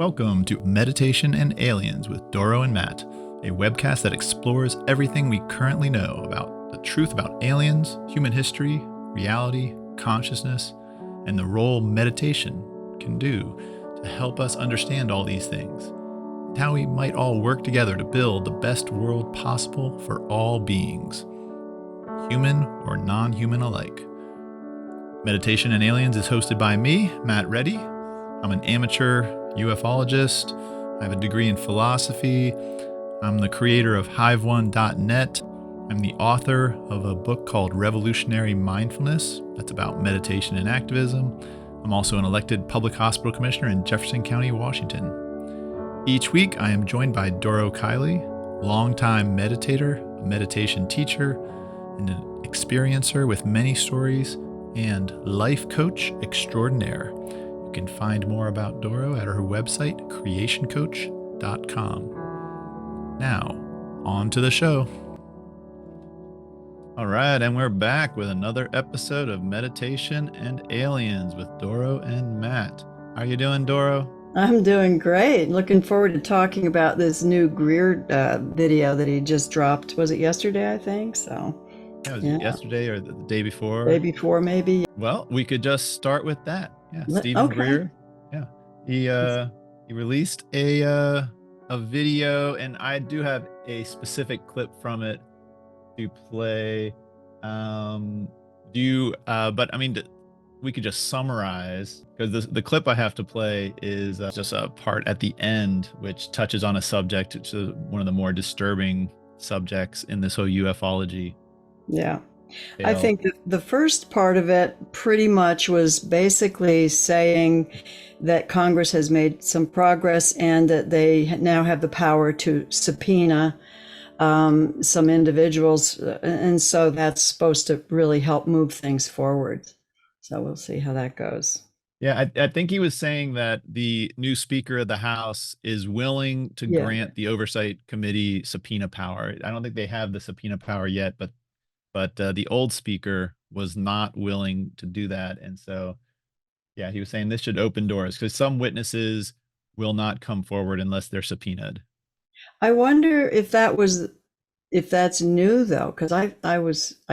Welcome to Meditation and Aliens with Doro and Matt, a webcast that explores everything we currently know about the truth about aliens, human history, reality, consciousness, and the role meditation can do to help us understand all these things, and how we might all work together to build the best world possible for all beings, human or non-human alike. Meditation and Aliens is hosted by me, Matt Reddy. I'm an amateur ufologist. I have a degree in philosophy. I'm the creator of hive1.net. I'm the author of a book called Revolutionary Mindfulness that's about meditation and activism. I'm also an elected public hospital commissioner in Jefferson County, Washington. Each week, I am joined by Doro Kiley, longtime meditator, a meditation teacher, and an experiencer with many stories, and life coach extraordinaire. You can find more about Doro at her website, creationcoach.com. Now, on to the show. All right, and we're back with another episode of Meditation and Aliens with Doro and Matt. How are you doing, Doro? I'm doing great. Looking forward to talking about this new Greer video that he just dropped. Was it yesterday, I think? Yeah, was it yesterday or the day before? Day before, maybe. Well, we could just start with that. Yeah, Steven Okay. Greer. Yeah, he released a video, and I do have a specific clip from it to play. But I mean, we could just summarize, because the clip I have to play is just a part at the end which touches on a subject, which is one of the more disturbing subjects in this whole ufology. Yeah. I think the first part of it pretty much was basically saying that Congress has made some progress and that they now have the power to subpoena some individuals. And so that's supposed to really help move things forward. So we'll see how that goes. Yeah, I think he was saying that the new Speaker of the House is willing to grant the Oversight Committee subpoena power. I don't think they have the subpoena power yet, but the old Speaker was not willing to do that. And so, yeah, he was saying this should open doors, because some witnesses will not come forward unless they're subpoenaed. I wonder if that's new, though, because I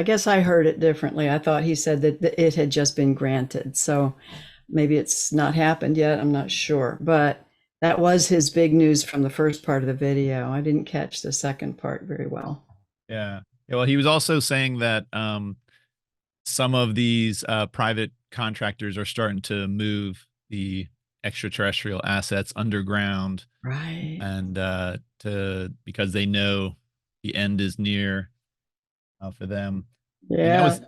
guess I heard it differently. I thought he said that it had just been granted. So maybe it's not happened yet. I'm not sure. But that was his big news from the first part of the video. I didn't catch the second part very well. Yeah. Well, he was also saying that some of these private contractors are starting to move the extraterrestrial assets underground, right? And because they know the end is near for them. Yeah, and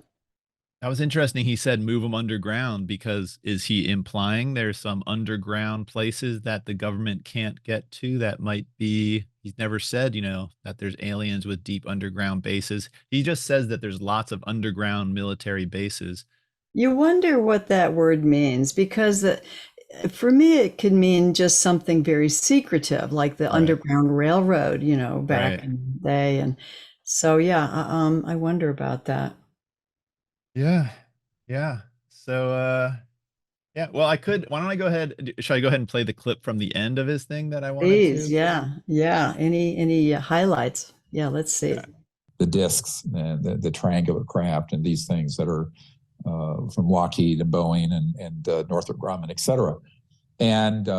that was interesting. He said move them underground, because is he implying there's some underground places that the government can't get to that might be? He's never said, that there's aliens with deep underground bases. He just says that there's lots of underground military bases. You wonder what that word means, because for me, it could mean just something very secretive, like the Underground Railroad, back in the day. And so, yeah, I wonder about that. Yeah. So, yeah, well, why don't I go ahead? Should I go ahead and play the clip from the end of his thing that I wanted Please, to? yeah. Any highlights? Yeah, let's see. The discs, the triangular craft, and these things that are from Lockheed and Boeing and Northrop Grumman, et cetera. And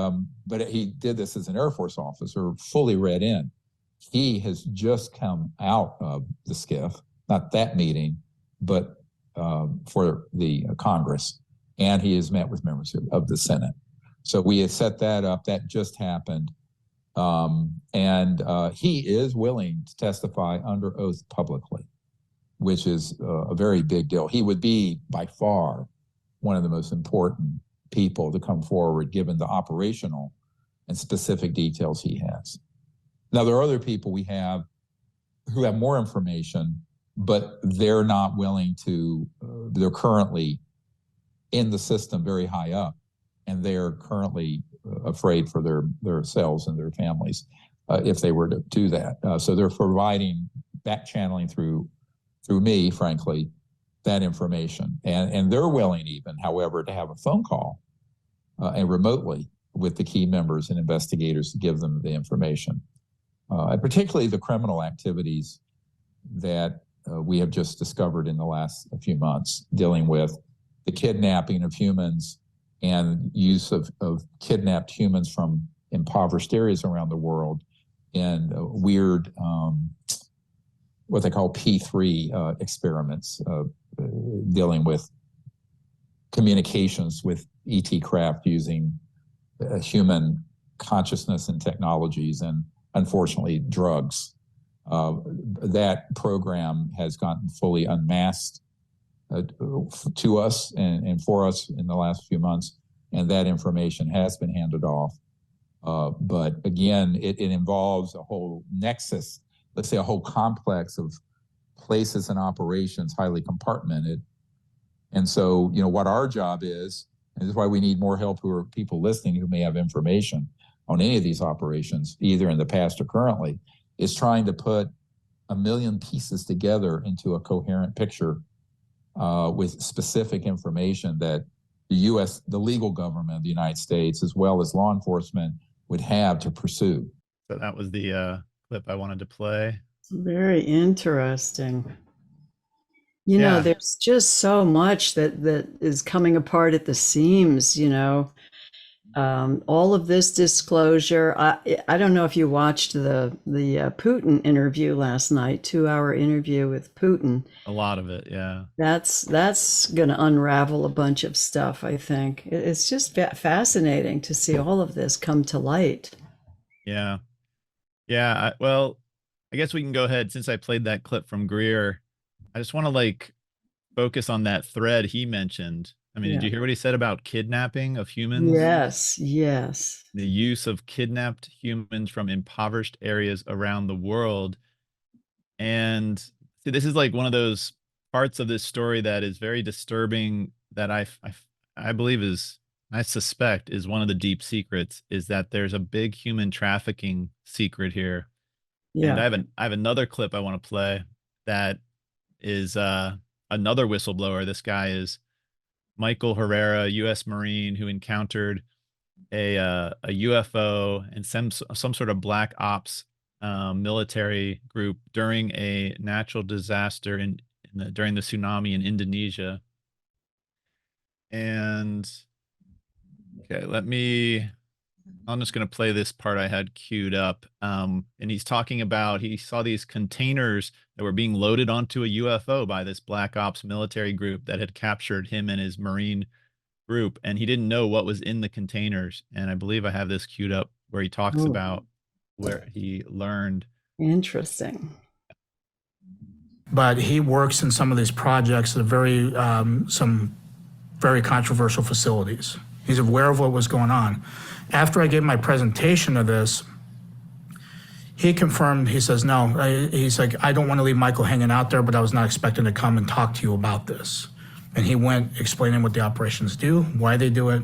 but he did this as an Air Force officer, fully read in. He has just come out of the skiff, not that meeting, but for the Congress, and he has met with members of the Senate. So we had set that up. That just happened. And he is willing to testify under oath publicly, which is a very big deal. He would be by far one of the most important people to come forward, given the operational and specific details he has. Now, there are other people we have who have more information, but they're not willing to, they're currently in the system very high up, and they're currently afraid for their selves and their families if they were to do that. So they're providing, back channeling through me, frankly, that information. And they're willing even, however, to have a phone call and remotely with the key members and investigators to give them the information. And particularly the criminal activities that we have just discovered in the last few months, dealing with the kidnapping of humans and use of kidnapped humans from impoverished areas around the world in weird, what they call P3 experiments, dealing with communications with ET craft using human consciousness and technologies and, unfortunately, drugs. That program has gotten fully unmasked to us and for us in the last few months, and that information has been handed off. But again, it involves a whole nexus, let's say a whole complex of places and operations, highly compartmented. And so, what our job is, and this is why we need more help, who are people listening who may have information on any of these operations, either in the past or currently, is trying to put a million pieces together into a coherent picture with specific information that the legal government of the United States, as well as law enforcement, would have to pursue. So that was the clip I wanted to play. Very interesting. There's just so much that is coming apart at the seams, all of this disclosure. I don't know if you watched the Putin interview last night, 2-hour interview with Putin. A lot of it, yeah. That's going to unravel a bunch of stuff, I think. It's just fascinating to see all of this come to light. Yeah. Well, I guess we can go ahead, since I played that clip from Greer. I just want to focus on that thread he mentioned. I mean, Did you hear what he said about kidnapping of humans? Yes. The use of kidnapped humans from impoverished areas around the world. And see, this is one of those parts of this story that is very disturbing, that I believe I suspect is one of the deep secrets, is that there's a big human trafficking secret here. Yeah. And I have another clip I want to play that is another whistleblower. This guy is Michael Herrera, U.S. Marine, who encountered a UFO and some sort of black ops military group during a natural disaster during the tsunami in Indonesia. And okay, I'm just going to play this part I had queued up. And he's talking about, he saw these containers that were being loaded onto a UFO by this black ops military group that had captured him and his Marine group. And he didn't know what was in the containers. And I believe I have this queued up where he talks about where he learned. Interesting. But he works in some of these projects that are some very controversial facilities. He's aware of what was going on. After I gave my presentation of this, he confirmed, he says, no, he's like, I don't want to leave Michael hanging out there, but I was not expecting to come and talk to you about this. And he went explaining what the operations do, why they do it,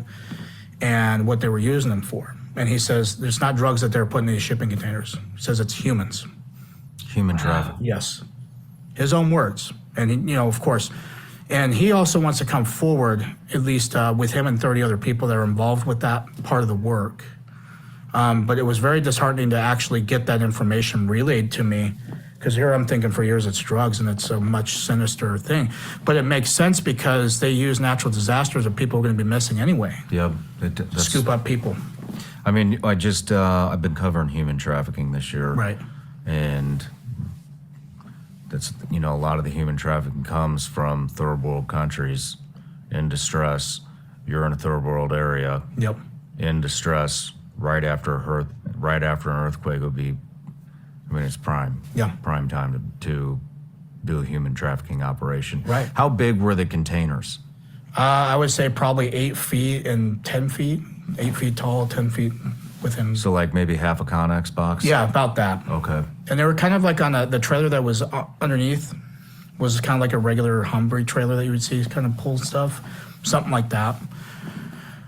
and what they were using them for. And he says, there's not drugs that they're putting in these shipping containers. He says it's humans. Human trafficking. Yes. His own words. And, of course, and he also wants to come forward, at least with him and 30 other people that are involved with that part of the work. But it was very disheartening to actually get that information relayed to me, because here I'm thinking for years it's drugs and it's a much sinister thing. But it makes sense because they use natural disasters that people are going to be missing anyway. Yeah. Scoop up people. I mean, I've been covering human trafficking this year. Right. And that's, a lot of the human trafficking comes from third world countries in distress. You're in a third world area. Yep. In distress, right after an earthquake would be, it's prime. Yeah. Prime time to do a human trafficking operation. Right. How big were the containers? I would say probably 8 feet and 10 feet, 8 feet tall, 10 feet within. So maybe half a Connex box? Yeah, about that. Okay. And they were kind of on the trailer that was underneath was kind of like a regular Humvee trailer that you would see kind of pull stuff, something like that.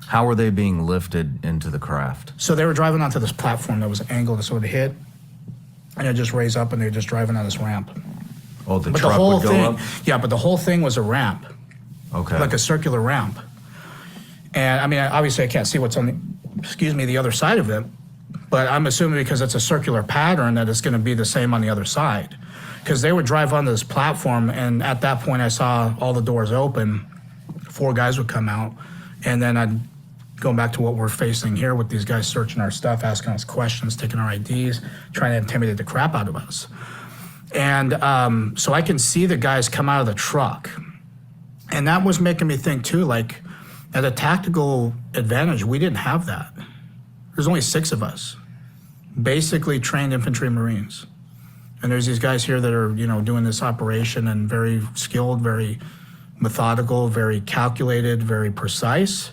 How were they being lifted into the craft? So they were driving onto this platform that was angled to sort of hit, and it just raised up, and they were just driving on this ramp. Oh, the But truck the whole would go thing, up? yeah, but the whole thing was a ramp, Okay. like a circular ramp. And obviously I can't see what's on the other side of it. But I'm assuming because it's a circular pattern that it's going to be the same on the other side. Because they would drive onto this platform, and at that point I saw all the doors open. 4 guys would come out, and then I'd go back to what we're facing here with these guys searching our stuff, asking us questions, taking our IDs, trying to intimidate the crap out of us. And so I can see the guys come out of the truck. And that was making me think too, like at a tactical advantage, we didn't have that. There's only 6 of us, basically trained infantry Marines. And there's these guys here that are, doing this operation and very skilled, very methodical, very calculated, very precise.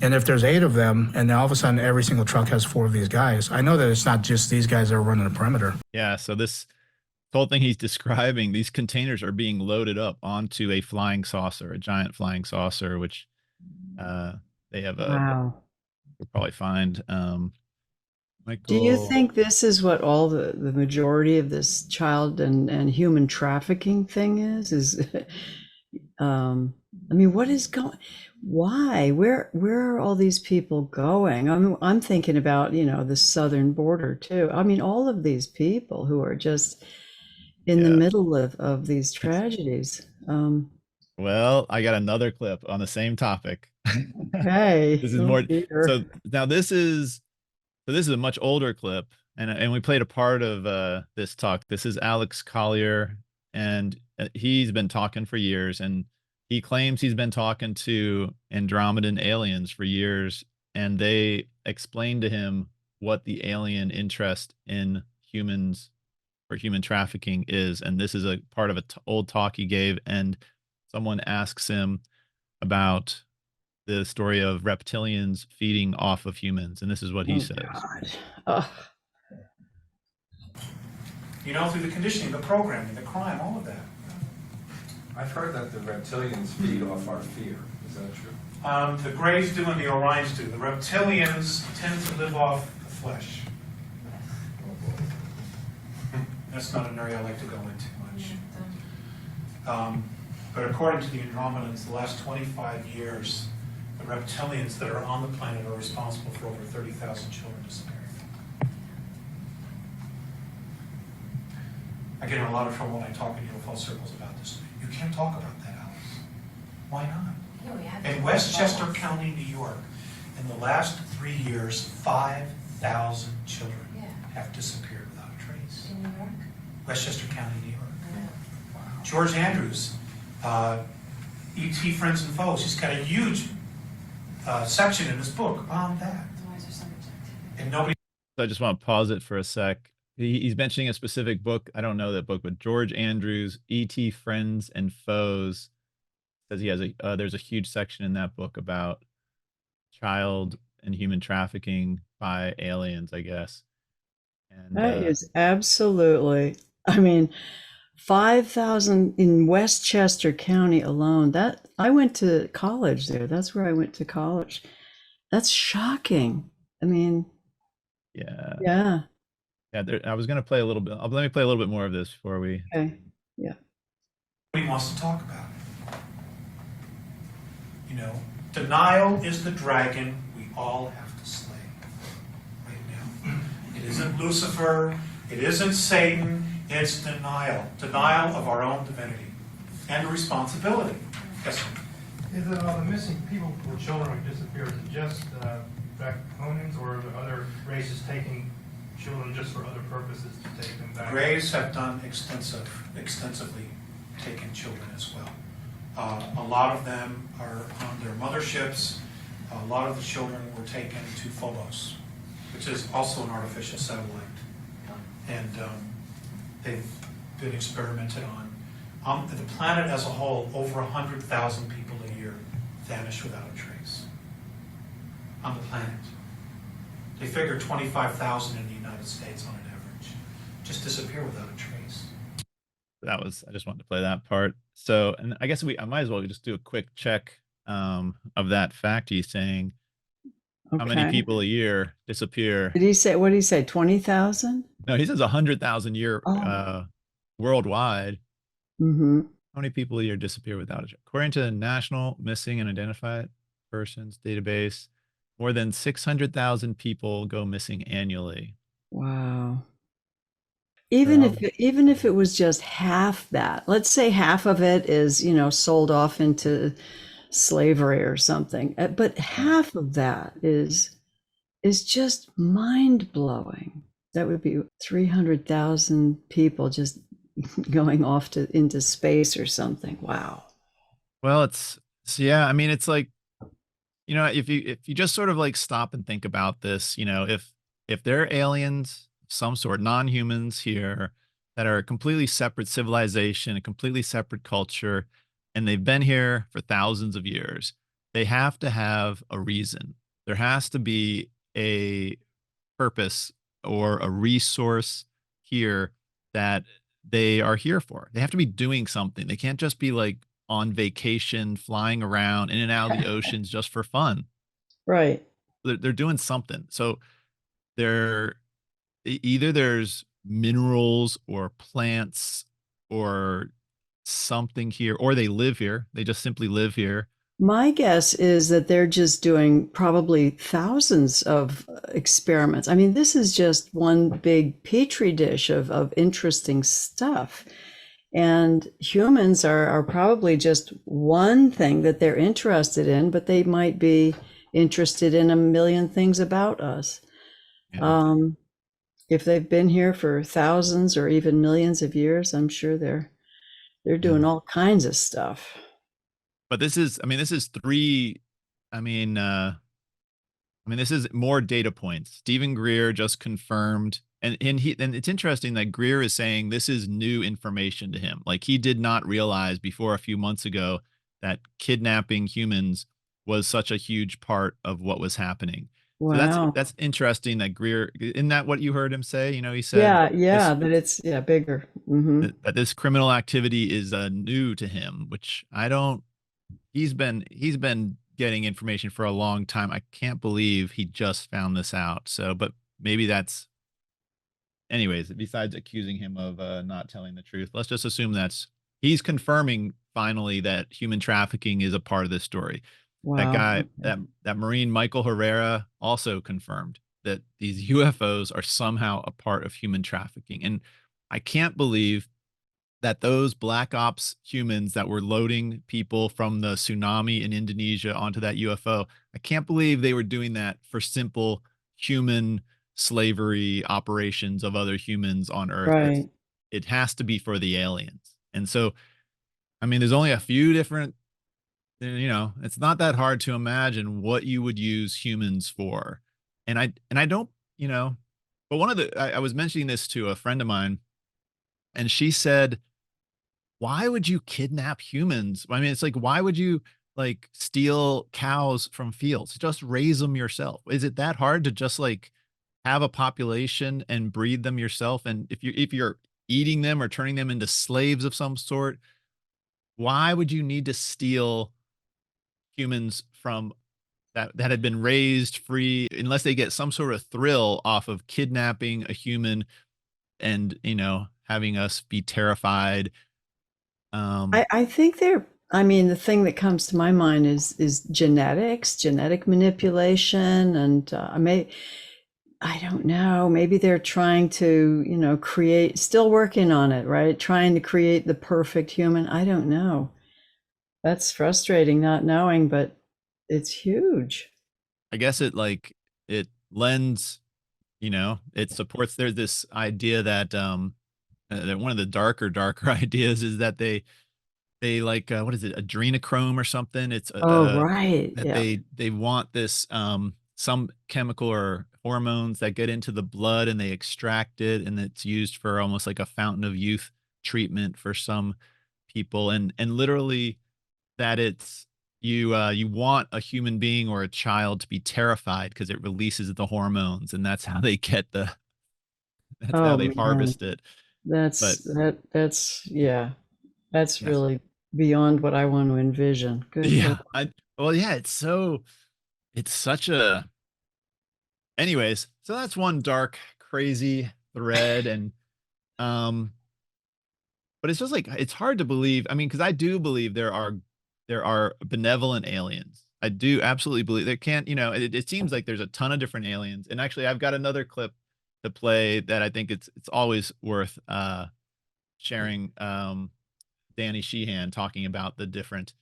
And if there's 8 of them, and then all of a sudden every single truck has 4 of these guys, I know that it's not just these guys that are running the perimeter. Yeah, so this whole thing he's describing, these containers are being loaded up onto a flying saucer, a giant flying saucer, which they have Wow. You'll probably find. Michael, Do you think this is what all the majority of this child and human trafficking thing is? I mean, what is going? Why? Where are all these people going? I'm thinking about, the southern border too. I mean, all of these people who are just in the middle of these tragedies. Well, I got another clip on the same topic. Okay. This is more. So now this is a much older clip, and we played a part of this talk. This is Alex Collier, and he's been talking for years, and he claims he's been talking to Andromedan aliens for years, and they explained to him what the alien interest in humans or human trafficking is. And this is a part of an old talk he gave, and someone asks him about the story of reptilians feeding off of humans, and this is what he says. Through the conditioning, the programming, the crime, all of that. I've heard that the reptilians feed off our fear. Is that true? The Greys do and the Orions do. The reptilians tend to live off the flesh. That's not an area I like to go into much. But according to the Andromedans, the last 25 years, the reptilians that are on the planet are responsible for over 30,000 children disappearing. I get in a lot of trouble when I talk in UFO circles about this. You can't talk about that, Alice. Why not? In Westchester County, New York, in the last 3 years, 5,000 children have disappeared without a trace. In New York? Westchester County, New York. Wow. George Andrews, E.T. Friends and Foes, he's got a huge section in his book on that. Why is there so much activity? And nobody. So I just want to pause it for a sec. He's mentioning a specific book. I don't know that book, but George Andrews, E.T. Friends and Foes, says he has there's a huge section in that book about child and human trafficking by aliens, I guess. And that is absolutely, 5,000 in Westchester County alone. That I went to college there. That's where I went to college. That's shocking. Yeah. I was going to play a little bit. Let me play a little bit more of this before we. Okay. Yeah. Nobody wants to talk about it. Denial is the dragon we all have to slay right now. It isn't Lucifer. It isn't Satan. It's denial. Denial of our own divinity and responsibility. Yes, sir. Is it the missing people or children who disappeared, is it just Draconians, or are there other races taking children just for other purposes to take them back? Greys have done extensively taken children as well. A lot of them are on their motherships. A lot of the children were taken to Phobos, which is also an artificial satellite. And they've been experimented on. The planet as a whole, over 100,000 people a year vanish without a trace on the planet. They figure 25,000 in the United States on an average just disappear without a trace. I just wanted to play that part. So, and I guess I might as well just do a quick check of that fact he's saying. How many people a year disappear? What did he say? 20,000? No, he says 100,000 a year worldwide. Mm-hmm. How many people a year disappear without a trace? According to the National Missing and Identified Persons Database, More than 600,000 people go missing annually. Wow. Well, Even if it was just half that, let's say half of it is, sold off into slavery or something, but half of that is just mind blowing. That would be 300,000 people just going off into space or something. Wow. Well, yeah, I mean, it's like, if you just sort of like stop and think about this, if there are aliens, some sort, non-humans here that are a completely separate civilization, a completely separate culture, and they've been here for thousands of years, they have to have a reason. There has to be a purpose or a resource here that they are here for. They have to be doing something. They can't just be like on vacation, flying around in and out of the oceans just for fun. Right. They're doing something. So they're either there's minerals or plants or something here, or they live here. They just simply live here. My guess is that they're just doing probably thousands of experiments. I mean, this is just one big petri dish of interesting stuff. And humans are probably just one thing that they're interested in, but they might be interested in a million things about us. Yeah. If they've been here for thousands or even millions of years, I'm sure they're doing Yeah. all kinds of stuff. But this is three, I mean, this is more data points. Steven Greer just confirmed, and it's interesting that Greer is saying this is new information to him. Like he did not realize before a few months ago that kidnapping humans was such a huge part of what was happening. So Wow. that's interesting that Greer, isn't that what you heard him say? He said Yeah, this yeah, that it's bigger. Hmm. that this criminal activity is new to him, which I don't. He's been getting information for a long time. I can't believe he just found this out. So, but maybe that's, anyways, besides accusing him of not telling the truth, let's just assume he's confirming finally that human trafficking is a part of this story. That Wow. guy, Okay. that Marine Michael Herrera also confirmed that these UFOs are somehow a part of human trafficking. And I can't believe that those black ops humans that were loading people from the tsunami in Indonesia onto that UFO, I can't believe they were doing that for simple human slavery operations of other humans on Earth. Right. It has to be for the aliens. And so, I mean, there's only a few different, it's not that hard to imagine what you would use humans for. And I don't, but I was mentioning this to a friend of mine, and she said, why would you kidnap humans? I mean, it's like, why would you like steal cows from fields? Just raise them yourself. Is it that hard to just like have a population and breed them yourself? And if you're eating them or turning them into slaves of some sort, why would you need to steal humans from that had been raised free, unless they get some sort of thrill off of kidnapping a human and, having us be terrified? I think I mean, the thing that comes to my mind is genetics, genetic manipulation, and I don't know, maybe they're trying to, still working on it, right? Trying to create the perfect human. I don't know. That's frustrating not knowing, but it's huge. I guess it lends, it supports, there's this idea that one of the darker ideas is that they like, what is it, adrenochrome or something? It's Oh, right. that Yeah. they want this some chemical or hormones that get into the blood, and they extract it, and it's used for almost like a fountain of youth treatment for some people, and literally that it's you want a human being or a child to be terrified because it releases the hormones, and that's how they get that's how Oh they man. harvest it. But That's yeah. That's yes, really beyond what I want to envision. Good yeah, Lord. well, yeah, it's such a, anyways, so that's one dark, crazy thread. And um, but it's just like it's hard to believe. I mean, because I do believe there are benevolent aliens. I do absolutely believe there can't, it seems like there's a ton of different aliens. And actually I've got another clip to play that I think it's always worth sharing. Danny Sheehan talking about the different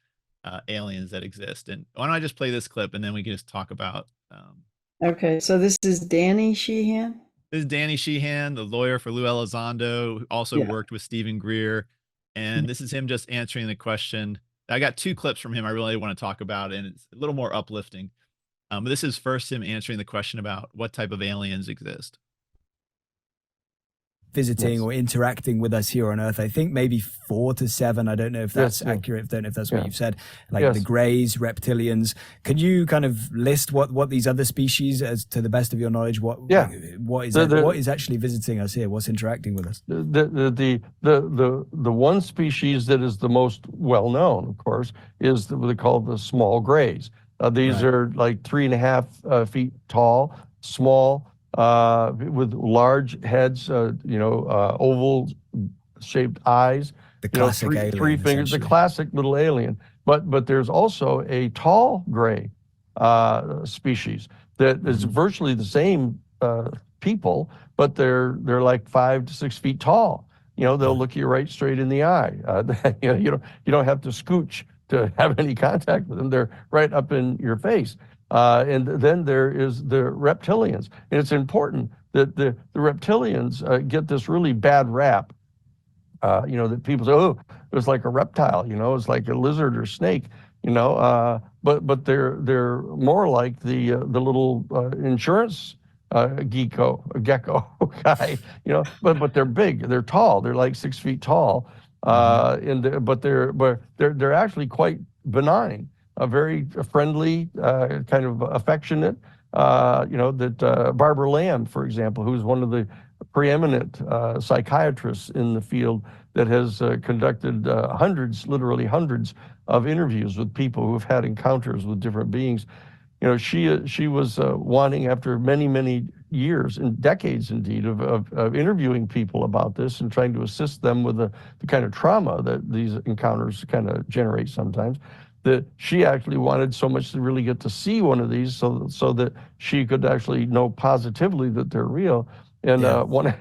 aliens that exist. And why don't I just play this clip and then we can just talk about Okay, so this is Danny Sheehan. This is Danny Sheehan, the lawyer for Lou Elizondo, who also Yeah. worked with Steven Greer. And this is him just answering the question. I got two clips from him I really want to talk about, and it's a little more uplifting. But this is first him answering the question about what type of aliens exist. Visiting or interacting with us here on Earth. I think maybe 4 to 7. I don't know if that's accurate. Don't know if that's what you've said. Like the Greys, Reptilians. Can you kind of list what these other species, as to the best of your knowledge, what is actually visiting us here? What's interacting with us? The one species that is the most well known, of course, is what they call the small Greys. These are like 3.5 feet tall, small. With large heads, oval shaped eyes, the classic alien, three fingers, the classic little alien. But there's also a tall gray species that is virtually the same people, but they're like 5 to 6 feet tall. They'll look you right straight in the eye. You don't have to scooch to have any contact with them. They're right up in your face. And then there is the reptilians. And it's important that the reptilians get this really bad rap. That people say, oh, it was like a reptile, it's like a lizard or snake, but they're more like the little insurance gecko guy, but they're big, they're tall, they're like 6 feet tall, but they're actually quite benign. Very friendly, kind of affectionate. That Barbara Lamb, for example, who's one of the preeminent psychiatrists in the field, that has conducted literally hundreds of interviews with people who've had encounters with different beings. She was wanting, after many years and decades indeed of interviewing people about this and trying to assist them with the kind of trauma that these encounters kind of generate sometimes, that she actually wanted so much to really get to see one of these so that she could actually know positively that they're real. And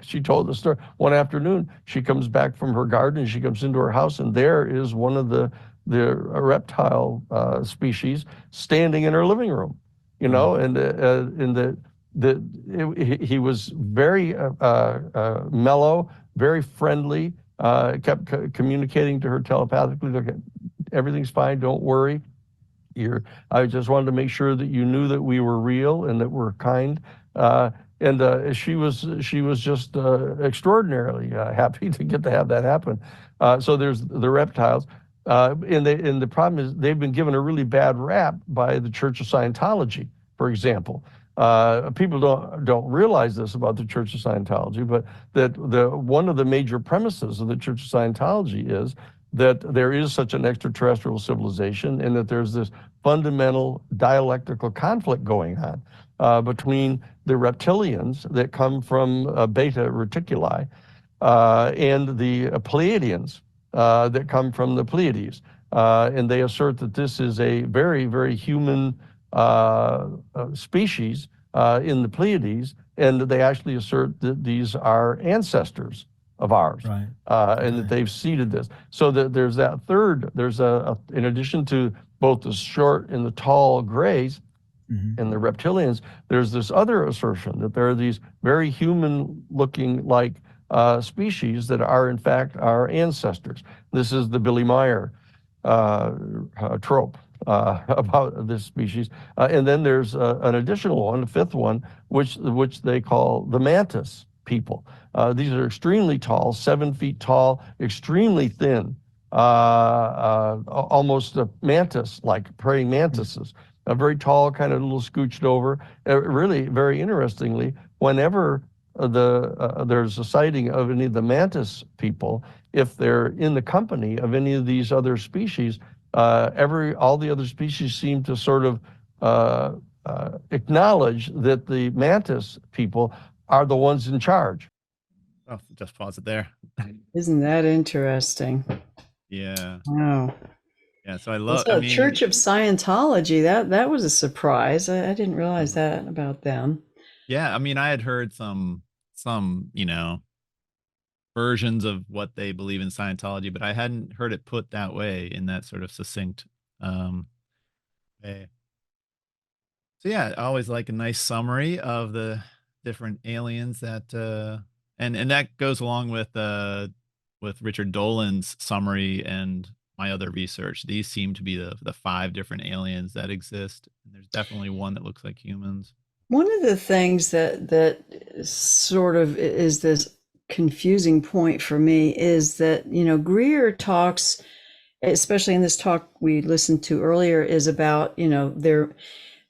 she told the story, one afternoon, she comes back from her garden and she comes into her house, and there is one of the reptile species standing in her living room, and he was very mellow, very friendly, kept communicating to her telepathically, look, everything's fine, don't worry. I just wanted to make sure that you knew that we were real and that we're kind. And she was just extraordinarily happy to get to have that happen. So there's the reptiles. And the problem is they've been given a really bad rap by the Church of Scientology, for example. People don't realize this about the Church of Scientology, but that one of the major premises of the Church of Scientology is that there is such an extraterrestrial civilization, and that there's this fundamental dialectical conflict going on between the reptilians that come from Beta Reticuli and the Pleiadians that come from the Pleiades. And they assert that this is a very, very human species in the Pleiades, and they actually assert that these are ancestors of ours, and that they've seeded this. So that there's that third, in addition to both the short and the tall Greys and the reptilians, there's this other assertion that there are these very human-looking like species that are in fact our ancestors. This is the Billy Meyer trope about this species. And then there's an additional one, a fifth one, which they call the mantis people. These are extremely tall, 7 feet tall, extremely thin, almost mantis-like, praying mantises. Very tall, kind of a little scooched over. Really, very interestingly, whenever there's a sighting of any of the mantis people, if they're in the company of any of these other species, all the other species seem to sort of acknowledge that the mantis people are the ones in charge. Oh, just pause it there. Isn't that interesting? Yeah. Wow. Yeah, so I Well, love, I so mean, Church of Scientology, that was a surprise. I didn't realize that about them. yeah, I mean, I had heard some, versions of what they believe in Scientology, but I hadn't heard it put that way in that sort of succinct um way. So yeah, I always like a nice summary of the different aliens that and that goes along with Richard Dolan's summary and my other research. These seem to be the five different aliens that exist. And there's definitely one that looks like humans. One of the things that sort of is this confusing point for me is that, Greer talks, especially in this talk we listened to earlier, is about,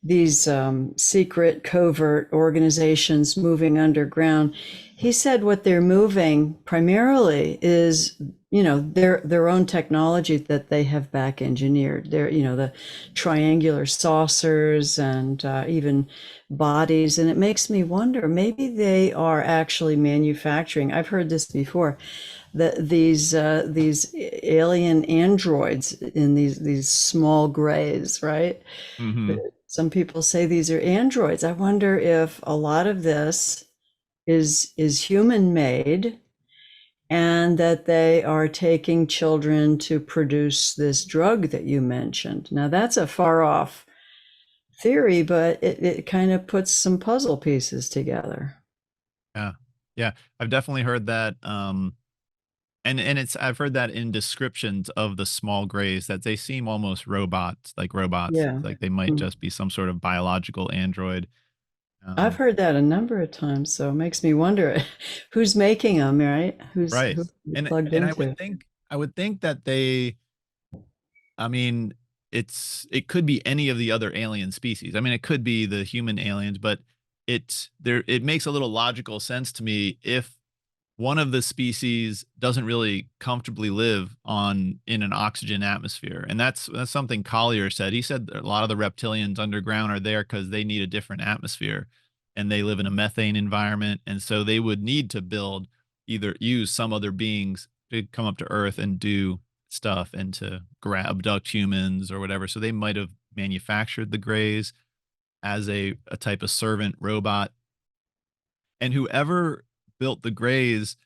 these secret covert organizations moving underground. He said what they're moving primarily is, their own technology that they have back engineered. They're, the triangular saucers and even bodies. And it makes me wonder, maybe they are actually manufacturing. I've heard this before, that these alien androids in these small grays, right? Hmm. Some people say these are androids. I wonder if a lot of this is human made, and that they are taking children to produce this drug that you mentioned. Now that's a far off theory, but it kind of puts some puzzle pieces together. Yeah. Yeah. I've definitely heard that. And I've heard that in descriptions of the small grays that they seem almost robots, like robots. Yeah. It's like they might just be some sort of biological android. I've Um, heard that a number of times, so it makes me wonder who's making them, right? right. Who And plugged and into? I would think that they, I mean, it could be any of the other alien species. I mean, it could be the human aliens, but it makes a little logical sense to me if one of the species doesn't really comfortably live in an oxygen atmosphere. And that's something Collier said. He said that a lot of the reptilians underground are there because they need a different atmosphere and they live in a methane environment. And so they would need to either use some other beings to come up to Earth and do stuff and to abduct humans or whatever. So they might have manufactured the Greys as a type of servant robot. And whoever built the Greys,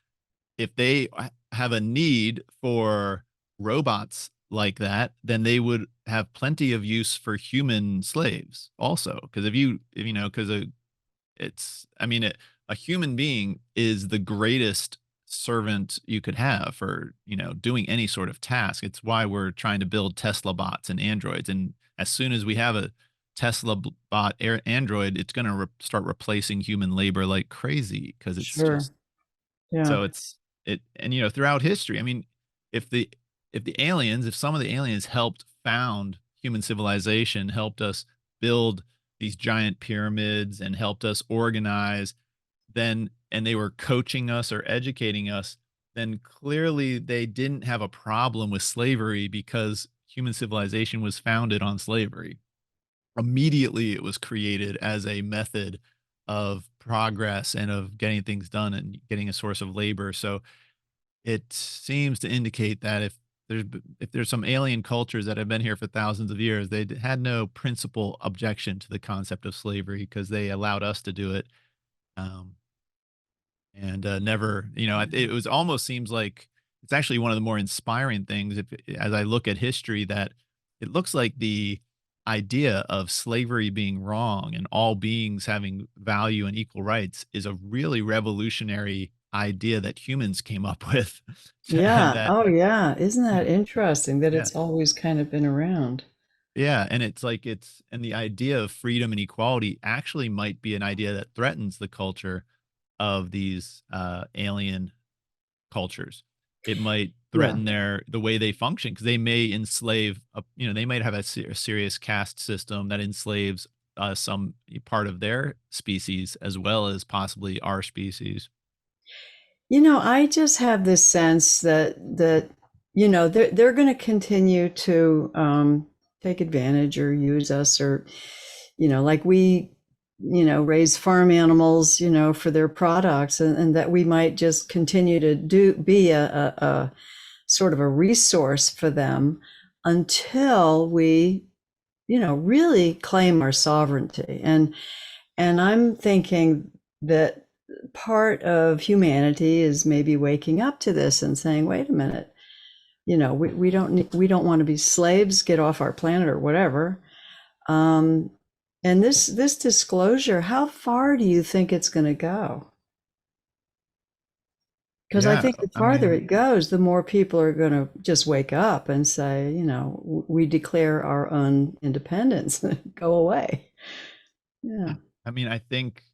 if they have a need for robots like that, then they would have plenty of use for human slaves also. Because if you know, because it's, I mean, a human being is the greatest servant you could have for, doing any sort of task. It's why we're trying to build Tesla bots and androids. And as soon as we have a Tesla bot android, it's going to start replacing human labor like crazy because it's Sure. just Yeah. so and throughout history, I mean, if the if some of the aliens helped found human civilization, helped us build these giant pyramids and helped us organize, then and they were coaching us or educating us, then clearly they didn't have a problem with slavery because human civilization was founded on slavery. Immediately it was created as a method of progress and of getting things done and getting a source of labor. So it seems to indicate that if there's some alien cultures that have been here for thousands of years, they had no principal objection to the concept of slavery because they allowed us to do it. Um, and never, it was almost seems like it's actually one of the more inspiring things as I look at history, that it looks like the idea of slavery being wrong and all beings having value and equal rights is a really revolutionary idea that humans came up with. And Yeah. that, Oh, yeah. Isn't that interesting that yeah, it's always kind of been around? yeah, and and the idea of freedom and equality actually might be an idea that threatens the culture of these alien cultures. It might Yeah. threaten the way they function because they may enslave, they might have a serious caste system that enslaves some part of their species as well as possibly our species. I just have this sense that they're going to continue to take advantage or use us, or like we raise farm animals for their products, and that we might just continue to be a sort of a resource for them. until we, really claim our sovereignty. And I'm thinking that part of humanity is maybe waking up to this and saying, wait a minute, we don't want to be slaves, get off our planet or whatever. And this disclosure, how far do you think it's going to go? Because I think the farther it goes, the more people are going to just wake up and say, we declare our own independence, go away. Yeah. I mean, I think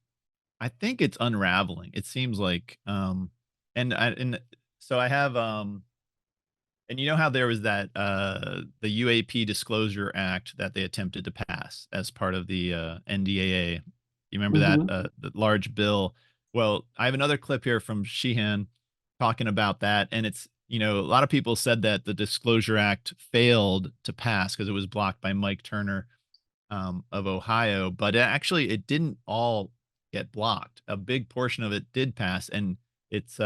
it's unraveling. It seems like, and so I have, and you know how there was that, the UAP Disclosure Act that they attempted to pass as part of the NDAA. You remember that, the large bill? Well, I have another clip here from Sheehan talking about that. And it's, a lot of people said that the Disclosure Act failed to pass because it was blocked by Mike Turner of Ohio, but it didn't all get blocked. A big portion of it did pass. And it's,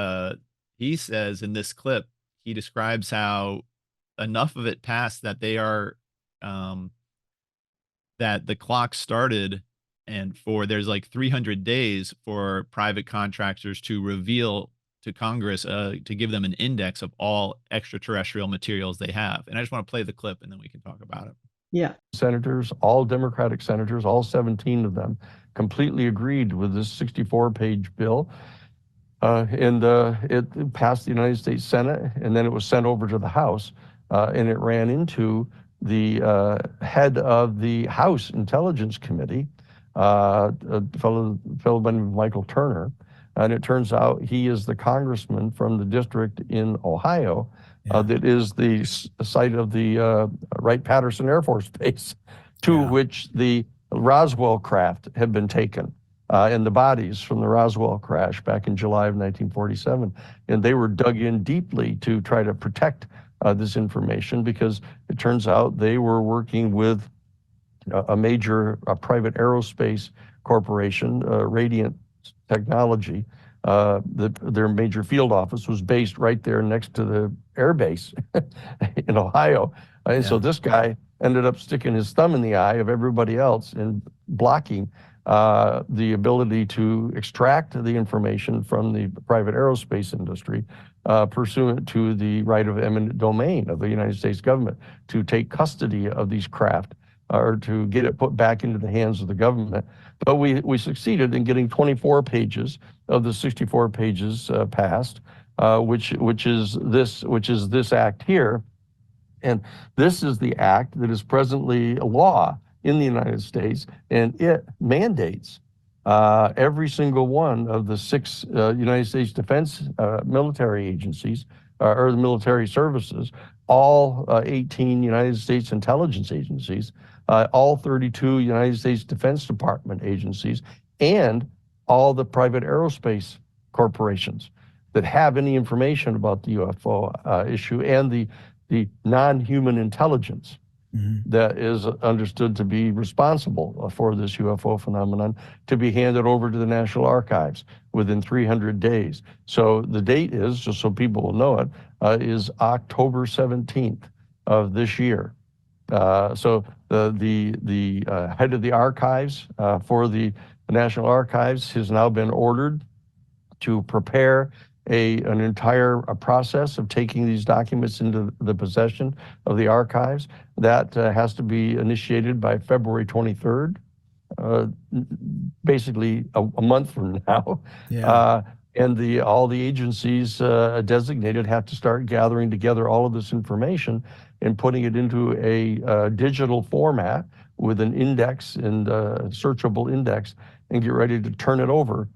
he says in this clip, he describes how enough of it passed that they are, that the clock started and there's like 300 days for private contractors to reveal to Congress, to give them an index of all extraterrestrial materials they have. And I just want to play the clip and then we can talk about it. Yeah. Senators, all Democratic senators, all 17 of them, completely agreed with this 64-page bill. And it passed the United States Senate, and then it was sent over to the House, and it ran into the head of the House Intelligence Committee, a fellow by the name of Michael Turner. And it turns out he is the congressman from the district in Ohio that is the site of the Wright-Patterson Air Force Base, to which the Roswell craft had been taken, and the bodies from the Roswell crash back in July of 1947. And they were dug in deeply to try to protect this information, because it turns out they were working with a major private aerospace corporation, Radiant Technology. Their major field office was based right there next to the air base in Ohio. And so this guy ended up sticking his thumb in the eye of everybody else and blocking the ability to extract the information from the private aerospace industry, pursuant to the right of eminent domain of the United States government to take custody of these craft, or to get it put back into the hands of the government. But we succeeded in getting 24 pages of the 64 pages passed, which is this act here. And this is the act that is presently a law in the United States, and it mandates every single one of the 6 United States defense military agencies, or the military services, all 18 United States intelligence agencies, all 32 United States Defense Department agencies, and all the private aerospace corporations that have any information about the UFO issue, and the non-human intelligence that is understood to be responsible for this UFO phenomenon, to be handed over to the National Archives within 300 days. So the date is, just so people will know it, is October 17th of this year. So the head of the archives for the National Archives has now been ordered to prepare an entire process of taking these documents into the possession of the archives. That has to be initiated by February 23rd, basically a month from now. And all the agencies designated have to start gathering together all of this information and putting it into a digital format with an index and a searchable index, and get ready to turn it over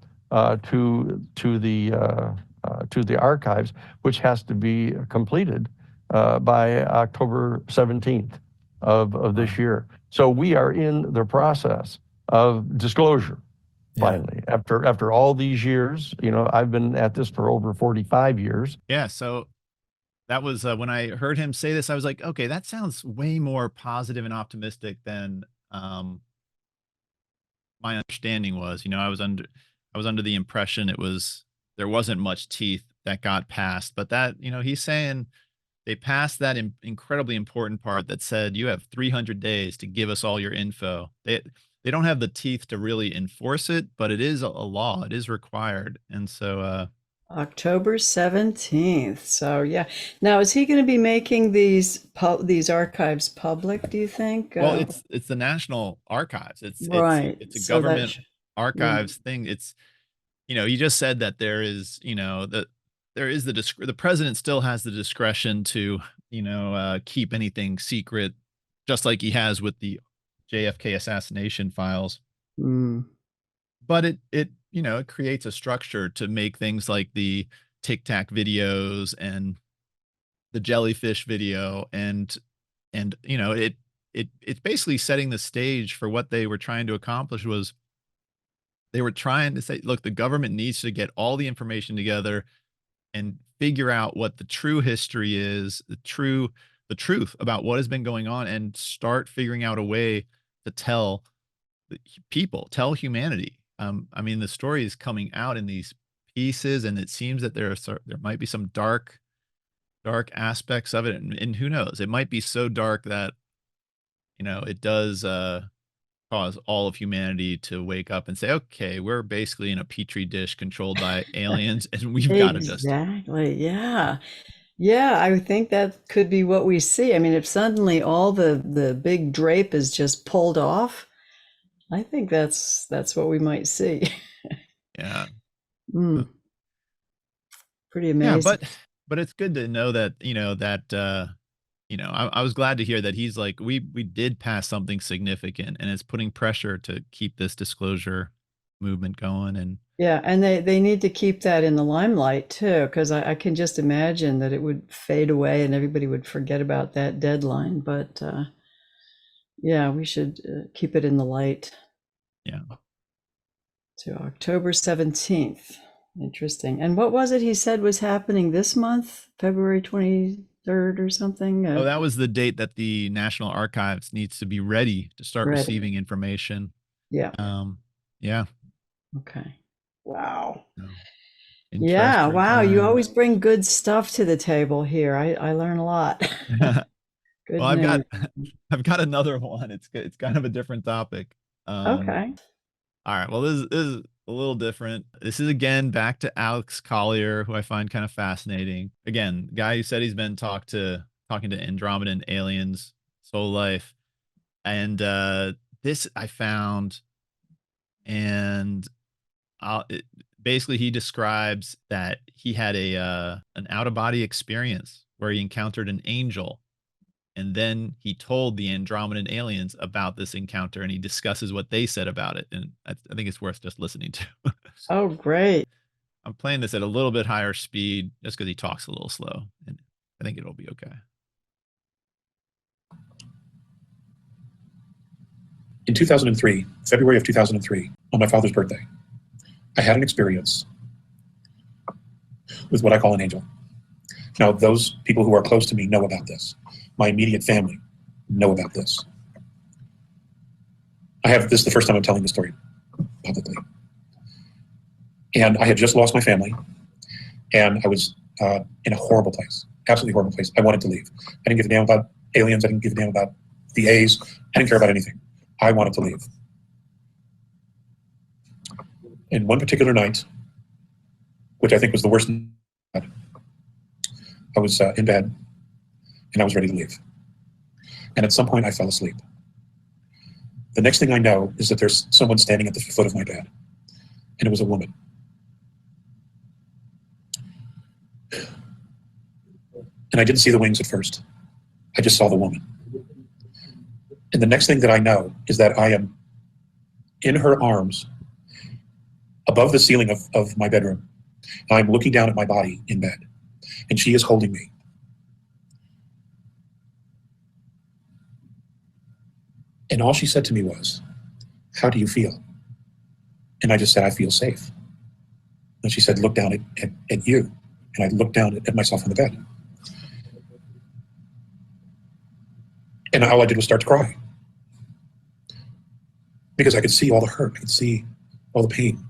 to the archives, which has to be completed by October 17th of this year. So we are in the process of disclosure. Finally, after all these years, I've been at this for over 45 years. Yeah. So that was when I heard him say this, I was like, okay, that sounds way more positive and optimistic than my understanding was. I was under the impression there wasn't much teeth that got passed, but that, he's saying they passed that incredibly important part that said you have 300 days to give us all your info. They don't have the teeth to really enforce it, but it is a law. It is required. And so October 17th. So yeah. Now, is he going to be making these archives public, do you think? Well, it's the National Archives. Right. It's a So that government archives thing. It's, you just said that there is, the president still has the discretion to, keep anything secret, just like he has with the JFK assassination files. But it creates a structure to make things like the Tic Tac videos and the jellyfish video, and it's basically setting the stage for what they were trying to accomplish. Was they were trying to say, look, the government needs to get all the information together and figure out what the true history is, the truth about what has been going on, and start figuring out a way to tell tell humanity. I mean, the story is coming out in these pieces, and it seems that there might be some dark aspects of it, and who knows, it might be so dark that it does cause all of humanity to wake up and say, okay, we're basically in a petri dish controlled by aliens, and we've got to just exactly, yeah, I would think that could be what we see. I mean, if suddenly all the big drape is just pulled off, I think that's what we might see. Yeah. Pretty amazing. Yeah, but it's good to know that, I was glad to hear that he's like, we did pass something significant, and it's putting pressure to keep this disclosure movement going. And yeah, and they need to keep that in the limelight too, because I can just imagine that it would fade away and everybody would forget about that deadline. But yeah, we should keep it in the light. Yeah. To October 17th. Interesting. And what was it he said was happening this month? February 23rd or something? Oh, that was the date that the National Archives needs to be ready to start receiving information. Yeah. Yeah. Okay. Wow. Oh, yeah. Wow. You always bring good stuff to the table here. I learn a lot. Good well, I've got another one. It's kind of a different topic. Okay. All right. Well, this is a little different. This is again back to Alex Collier, who I find kind of fascinating. Again, guy who said he's been talking to Andromedan aliens his whole life. And this I found, and basically he describes that he had an out-of-body experience where he encountered an angel. And then he told the Andromedan aliens about this encounter, and he discusses what they said about it. And I think it's worth just listening to. Oh, great. I'm playing this at a little bit higher speed just because he talks a little slow, and I think it'll be okay. In 2003, February of 2003, on my father's birthday, I had an experience with what I call an angel. Now, those people who are close to me know about this. My immediate family know about this. This is the first time I'm telling the story publicly. And I had just lost my family, and I was in a horrible place, absolutely horrible place. I wanted to leave. I didn't give a damn about aliens. I didn't give a damn about the A's. I didn't care about anything. I wanted to leave. And one particular night, which I think was the worst night, I was in bed, and I was ready to leave. And at some point, I fell asleep. The next thing I know is that there's someone standing at the foot of my bed, and it was a woman. And I didn't see the wings at first. I just saw the woman. And the next thing that I know is that I am in her arms above the ceiling of my bedroom. I'm looking down at my body in bed, and she is holding me. And all she said to me was, "How do you feel?" And I just said, "I feel safe." And she said, "Look down at you." And I looked down at myself on the bed. And all I did was start to cry. Because I could see all the hurt, I could see all the pain.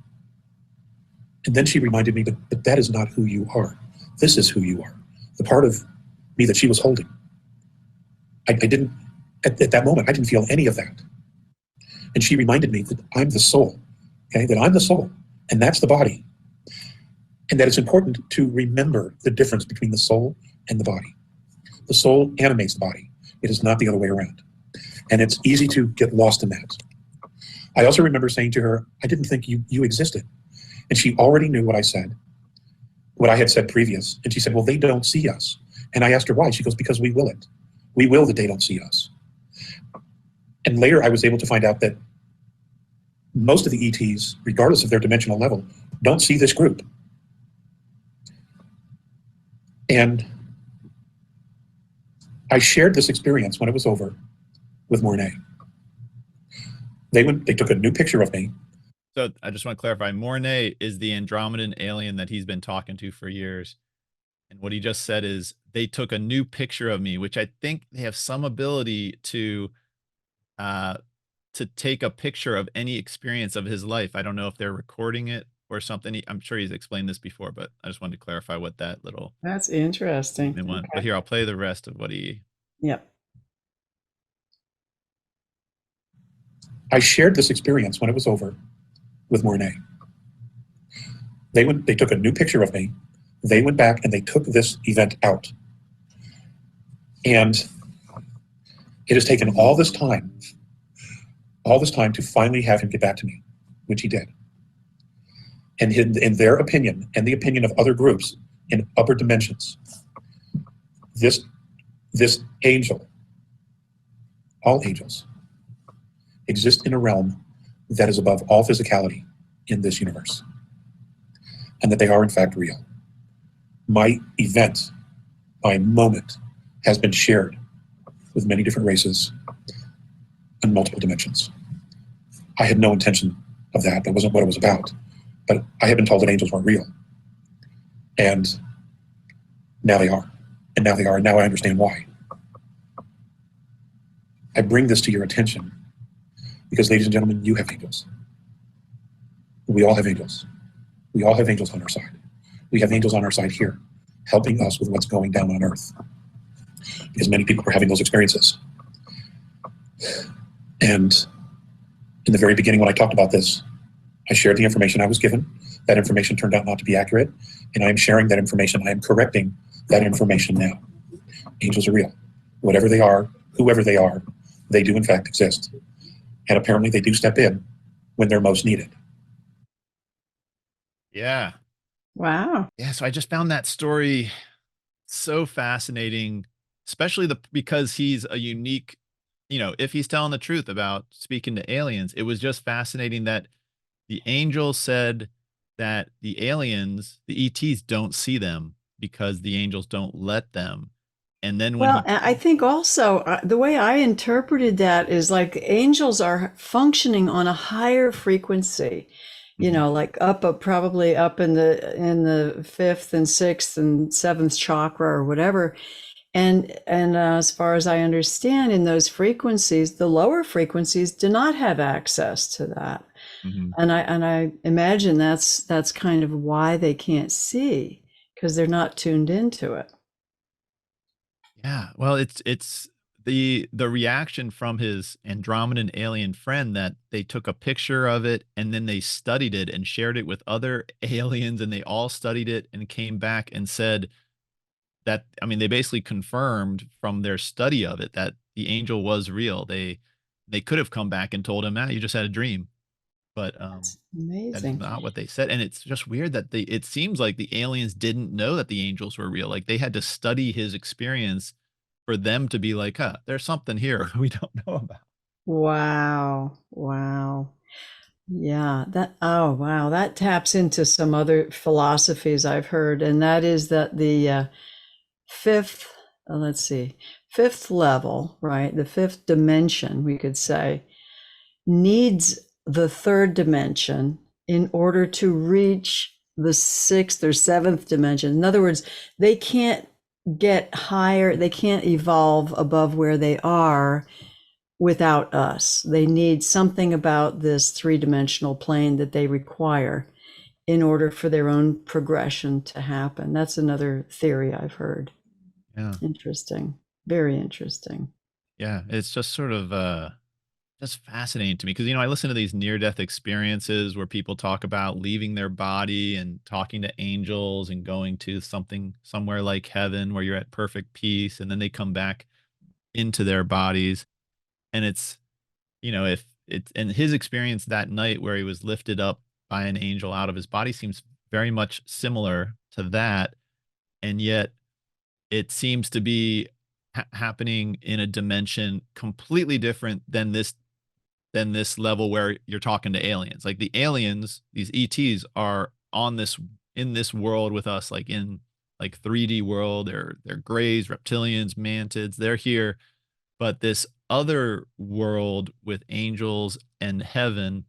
And then she reminded me that that is not who you are. This is who you are. The part of me that she was holding. I didn't, at that moment, I didn't feel any of that. And she reminded me that I'm the soul, okay, that I'm the soul, and that's the body. And that it's important to remember the difference between the soul and the body. The soul animates the body. It is not the other way around. And it's easy to get lost in that. I also remember saying to her, I didn't think you existed. And she already knew what I said, what I had said previous. And she said, well, they don't see us. And I asked her why. She goes, because we will it. We will that they don't see us. And later I was able to find out that most of the ETs, regardless of their dimensional level, don't see this group. And I shared this experience when it was over with Mornay. They took a new picture of me. So I just want to clarify, Mornay is the Andromedan alien that he's been talking to for years. And what he just said is they took a new picture of me, which I think they have some ability to take a picture of any experience of his life. I don't know if they're recording it or something. I'm sure he's explained this before, but I just wanted to clarify what that little. That's interesting. Okay. But here, I'll play the rest of what he. Yep. I shared this experience when it was over with Mornay. They took a new picture of me. They went back and they took this event out. And it has taken all this time to finally have him get back to me, which he did. And in their opinion, and the opinion of other groups in upper dimensions, this angel, all angels, exist in a realm that is above all physicality in this universe, and that they are in fact real. My event, my moment, has been shared with many different races in multiple dimensions. I had no intention of that. That wasn't what it was about. But I had been told that angels weren't real. And now they are. And now they are. And now I understand why. I bring this to your attention because, ladies and gentlemen, you have angels. We all have angels. We all have angels on our side. We have angels on our side here, helping us with what's going down on Earth. Because many people are having those experiences. And in the very beginning when I talked about this, I shared the information I was given. That information turned out not to be accurate. And I am sharing that information. I am correcting that information now. Angels are real. Whatever they are, whoever they are, they do in fact exist. And apparently they do step in when they're most needed. Yeah. Wow. Yeah. So I just found that story so fascinating, especially because he's a unique, if he's telling the truth about speaking to aliens. It was just fascinating that the angel said that the aliens, the ETs, don't see them because the angels don't let them. And then when I think also the way I interpreted that is like angels are functioning on a higher frequency, like probably up in the fifth and sixth and seventh chakra or whatever. And as far as I understand, in those frequencies, the lower frequencies do not have access to that. Mm-hmm. And I imagine that's kind of why they can't see, because they're not tuned into it. Yeah, well, it's the reaction from his Andromedan alien friend that they took a picture of it and then they studied it and shared it with other aliens, and they all studied it and came back and said that, they basically confirmed from their study of it that the angel was real. They could have come back and told him, you just had a dream. But that's amazing. That's not what they said. And it's just weird that it seems like the aliens didn't know that the angels were real. Like they had to study his experience for them to be like, there's something here we don't know about. Wow. Yeah, that taps into some other philosophies I've heard. And that is that the fifth level, right? The fifth dimension, we could say, needs the third dimension in order to reach the sixth or seventh dimension. In other words, they can't get higher, they can't evolve above where they are without us. They need something about this three-dimensional plane that they require in order for their own progression to happen. That's another theory I've heard. Yeah. Interesting. Very interesting. Yeah. It's just sort of just fascinating to me because, I listen to these near death experiences where people talk about leaving their body and talking to angels and going to somewhere like heaven where you're at perfect peace. And then they come back into their bodies. And it's, if it's, and his experience that night where he was lifted up by an angel out of his body seems very much similar to that. And yet it seems to be happening in a dimension completely different than this level where you're talking to aliens. Like the aliens, these ETs are in this world with us, like in like 3D world. They're grays, reptilians, mantids. They're here, but this other world with angels and heaven,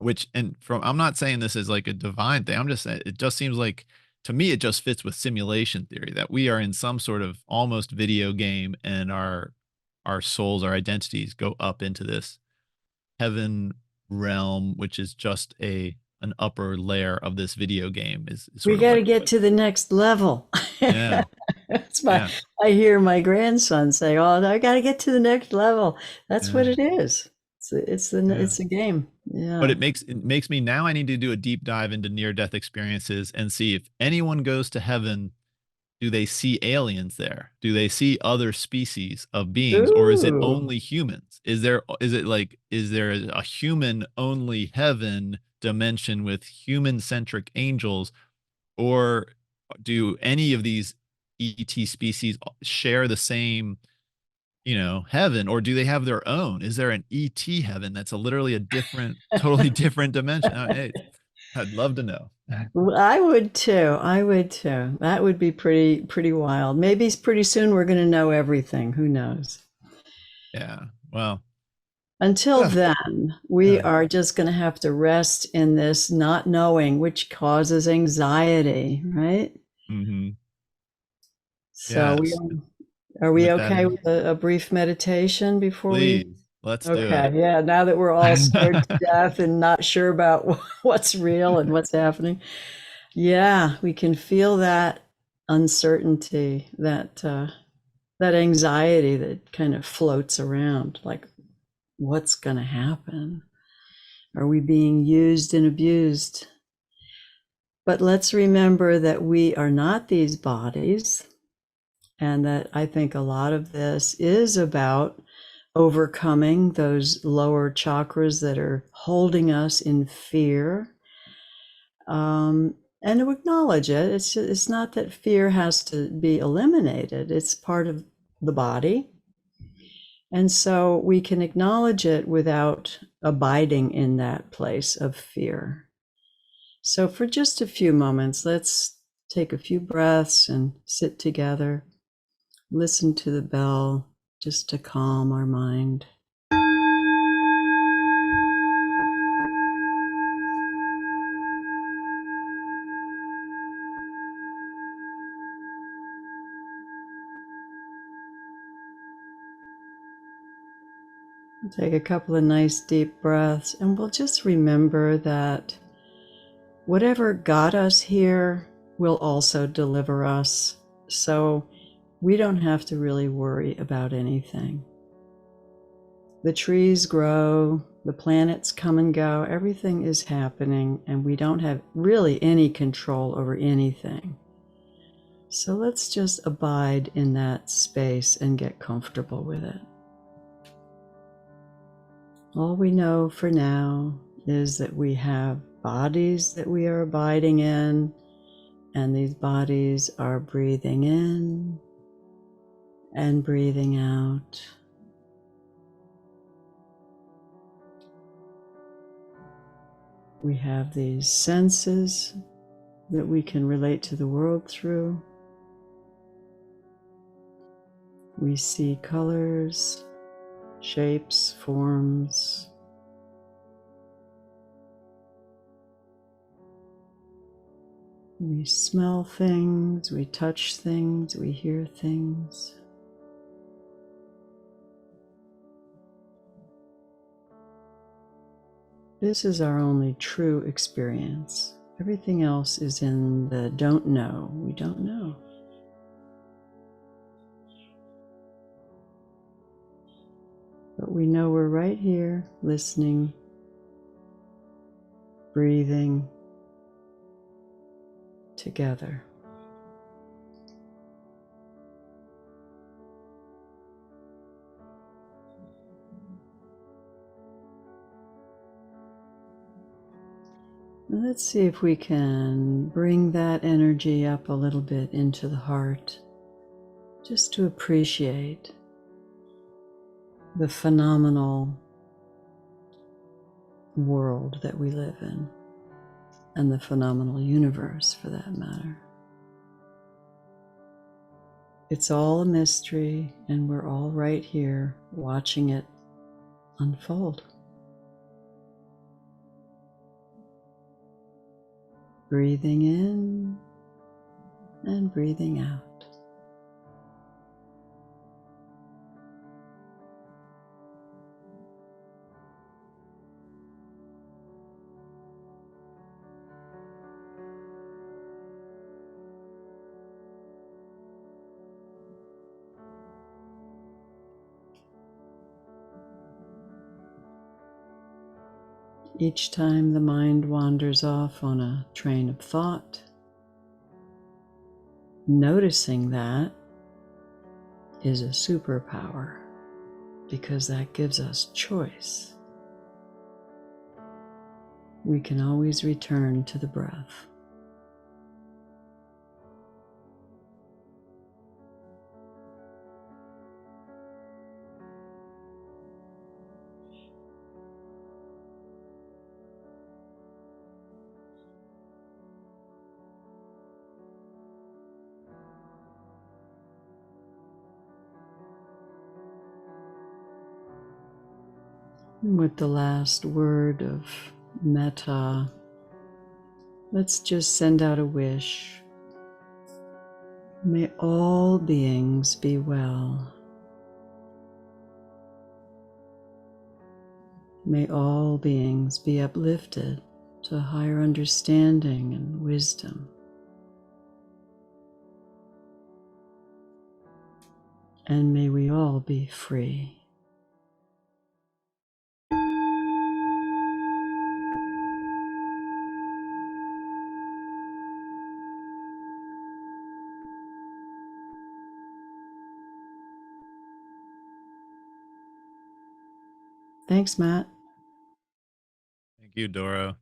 I'm not saying this is like a divine thing. I'm just saying it just seems like to me it just fits with simulation theory that we are in some sort of almost video game and our souls, our identities go up into this heaven realm, which is just an upper layer of this video game. Is We sort of got to like get to the next level. yeah, That's yeah, I hear my grandson say, "Oh, I got to get to the next level." That's what yeah, it is. It's yeah. a game. But Yeah. it makes me now I need to do a deep dive into near death experiences and see if anyone goes to heaven. Do they see aliens there? Do they see other species of beings, or is it Ooh. only humans? Is there a human only heaven dimension with human centric angels, or do any of these ET species share the same, heaven, or do they have their own? Is there an ET heaven that's literally a different, totally different dimension? Hey, I'd love to know. I would too. I would too. That would be pretty wild. Maybe pretty soon we're going to know everything. Who knows? Yeah. Well, Until yeah. then, we Yeah. are just going to have to rest in this not knowing, which causes anxiety, right? Mm-hmm. So Yes. are we With that okay in, with a brief meditation before we? please, let's do Okay, it. yeah. Now that we're all scared to death and not sure about what's real and what's happening, yeah, we can feel that uncertainty, that anxiety that kind of floats around, like what's going to happen? Are we being used and abused? But let's remember that we are not these bodies, and that I think a lot of this is about overcoming those lower chakras that are holding us in fear, and to acknowledge it. It's not that fear has to be eliminated. It's part of the body. And so we can acknowledge it without abiding in that place of fear. So for just a few moments, let's take a few breaths and sit together. Listen to the bell just to calm our mind. Take a couple of nice deep breaths, and we'll just remember that whatever got us here will also deliver us. So we don't have to really worry about anything. The trees grow, the planets come and go, everything is happening, and we don't have really any control over anything. So let's just abide in that space and get comfortable with it. All we know for now is that we have bodies that we are abiding in, and these bodies are breathing in and breathing out. We have these senses that we can relate to the world through. We see colors, shapes, forms. We smell things, we touch things, we hear things. This is our only true experience. Everything else is in the don't know. We don't know. But we know we're right here, listening, breathing together. Let's see if we can bring that energy up a little bit into the heart, just to appreciate the phenomenal world that we live in, and the phenomenal universe for that matter. It's all a mystery, and we're all right here watching it unfold. Breathing in and breathing out. Each time the mind wanders off on a train of thought, noticing that is a superpower, because that gives us choice. We can always return to the breath. With the last word of metta, let's just send out a wish. May all beings be well. May all beings be uplifted to higher understanding and wisdom. And may we all be free. Thanks, Matt. Thank you, Doro.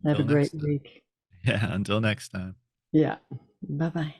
Have a Until great next time. week. Yeah, until next time. Yeah. Bye-bye.